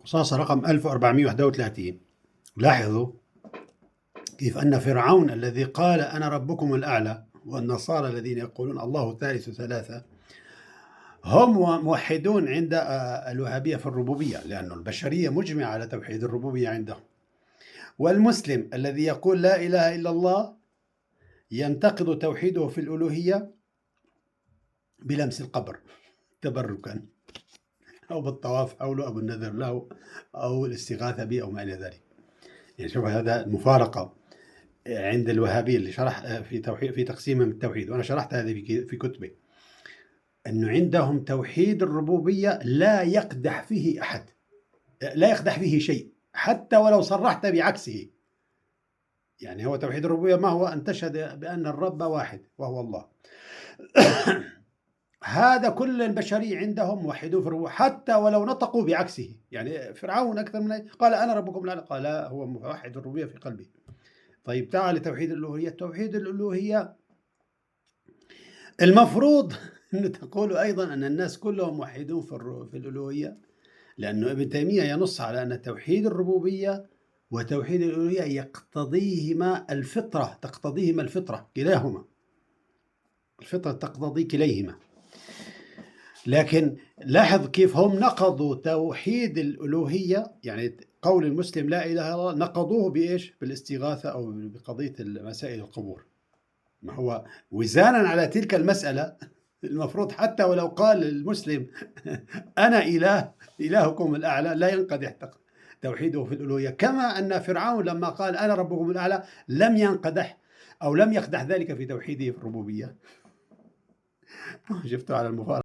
رصاصة رقم 1431. لاحظوا كيف أن فرعون الذي قال أنا ربكم الأعلى، والنصارى الذين يقولون الله ثالث ثلاثة، هم موحدون عند الوهابية في الربوبية، لأن البشرية مجمعة على توحيد الربوبية عندهم. والمسلم الذي يقول لا إله إلا الله ينتقد توحيده في الألوهية بلمس القبر تبركا، أو بالطواف حوله، أو بالنذر له، أو الاستغاثة به، أو ما إلى ذلك. يعني شوف هذا مفارقة عند الوهابية اللي شرح في تقسيمهم التوحيد، وأنا شرحت هذه في كتبي، أنه عندهم توحيد الربوبية لا يقدح فيه أحد، لا يقدح فيه شيء حتى ولو صرحت بعكسه. يعني هو توحيد الربوبية ما هو أن تشهد بأن الرب واحد وهو الله. هذا كل البشرية عندهم موحدون في الربوبية حتى ولو نطقوا بعكسه. يعني فرعون أكثر من قال أنا ربكم الأعلى، قال لا، هو موحد الربوبية في قلبه. طيب تعال لتوحيد الألوهية. توحيد الألوهية المفروض أن تقولوا أيضا أن الناس كلهم موحدون في الألوهية، لأنه ابن تيمية ينص على أن توحيد الربوبية وتوحيد الألوهية يقتضيهما الفطرة، تقتضيهما الفطرة كلاهما، الفطرة تقتضي كليهما. لكن لاحظ كيف هم نقضوا توحيد الألوهية، يعني قول المسلم لا إله إلا الله نقضوه بإيش؟ بالاستغاثة أو بقضية مسائل القبور. ما هو وزانا على تلك المسألة المفروض حتى ولو قال المسلم أنا إلهكم الأعلى لا ينقدح توحيده في الألوهية، كما أن فرعون لما قال أنا ربكم الأعلى لم ينقدح أو لم يقدح ذلك في توحيده في الربوبية. شفتوا على المفارقة.